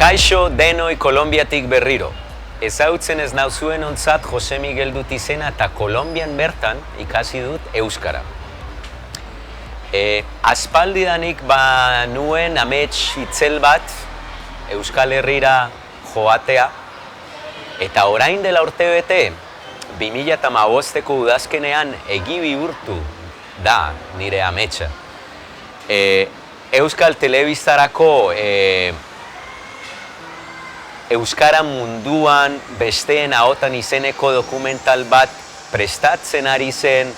Kaixo denoi Kolonbiatik berriro. Ezagutzen ez nauzuen ontzat Jose Miguel dut izena eta Kolonbian bertan ikasi dut euskara. Aspaldidanik nuen amets itzel bat Euskal Herrira joatea, eta orain dela urtebete 2015ko udazkenean egi bihurtu da nire ametsa. Euskal Telebistarako Euskara munduan besteen ahotan izeneko dokumental bat prestatzen ari zen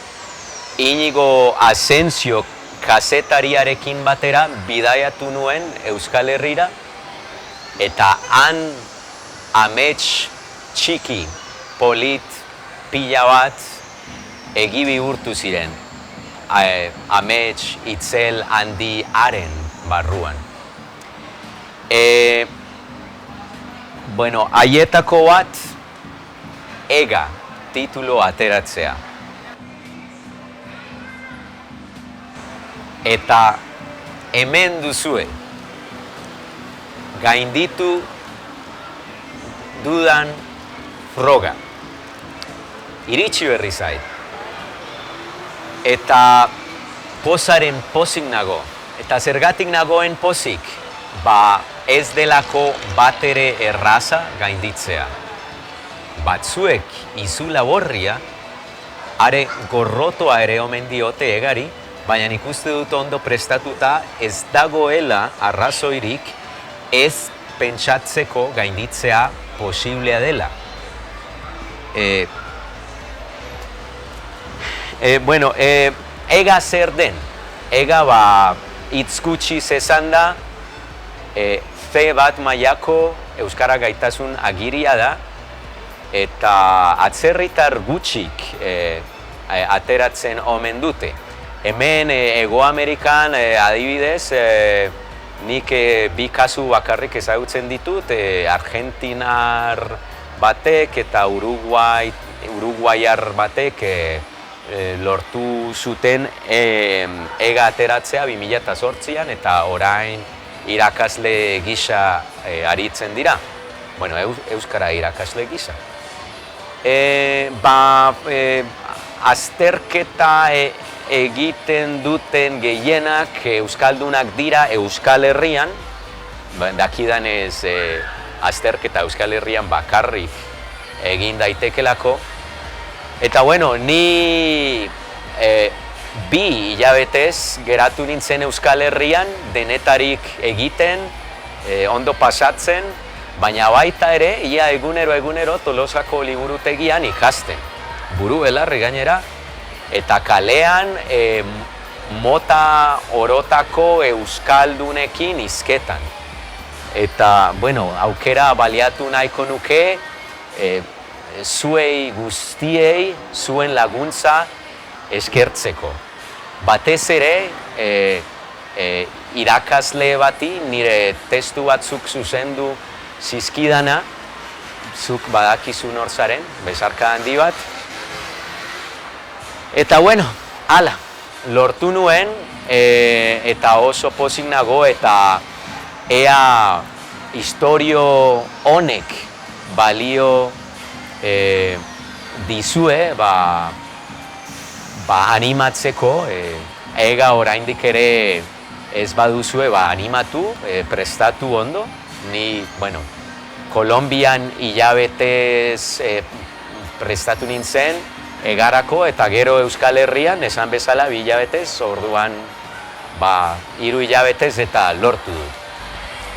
Inigo Asensio kazetariarekin batera bidaiatu nuen Euskal Herrira, eta han amets txiki, polit, pila bat egi bihurtu ziren. Amets itzel handi haren barruan. Haietako bat, Ega titulo ateratzea. Eta hemen duzue, gainditu dudan froga. Iritsi berri zait. Eta pozaren pozik nago. Eta zergatik nagoen pozik? Ez delako batere erraza gainditzea. Batzuek izu laborria, are gorrotoa ere omen diote Egari, baina nik uste dut ondo prestatuta ez dagoela arrazoirik ez pentsatzeko gainditzea posiblea dela. Ega zer den? Ega hitz gutxi esan da, fe bat mailako euskara gaitasun agiria da, eta atzerritar gutxik ateratzen omen dute. Hemen Hego Amerikan adibidez, nik bi kasu bakarrik ezagutzen ditut, Argentinar batek eta Uruguaiar batek lortu zuten Ega ateratzea 2008an, eta orain irakasle gisa aritzen dira. Euskara irakasle gisa. Azterketa egiten duten gehienak euskaldunak dira Euskal Herrian, dakidanez azterketa Euskal Herrian bakarrik egin daitekelako. Eta ni bi hilabetez geratu nintzen Euskal Herrian, denetarik egiten, ondo pasatzen, baina baita ere, ia egunero Tolosako liburutegian ikasten. Buru belarri gainera, eta kalean mota orotako euskaldunekin hizketan. Eta, aukera baliatu nahiko nuke, zuei guztiei, zuen laguntza eskertzeko. Batez ere, irakasle bati nire testu batzuk zuzendu zizkidana, zuk badakizu nor zaren, besarka handi bat. Eta hala, lortu nuen, eta oso pozik nago, eta ea istorio honek balio dizue, animatzeko, Ega oraindik ere ez baduzue, animatu, prestatu ondo. Ni, Kolonbian hilabetez prestatu nintzen Egarako, eta gero Euskal Herrian, esan bezala, 2 hilabetez, orduan 3 hilabetez eta lortu dut.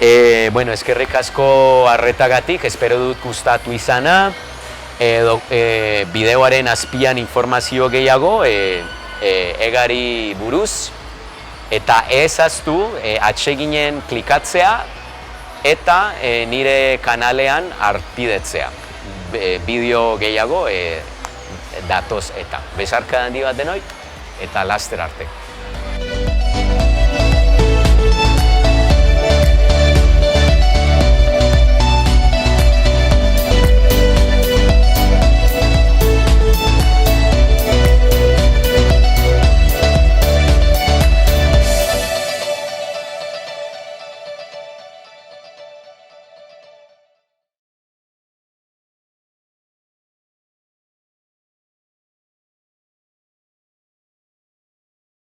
Eskerrik asko arretagatik, espero dut gustatu izana, bideoaren azpian informazio gehiago Egari buruz, eta ez ahaztu atseginen klikatzea eta nire kanalean arpidetzea. Bideo gehiago datoz eta. Besarka handi bat denoi, eta laster arte.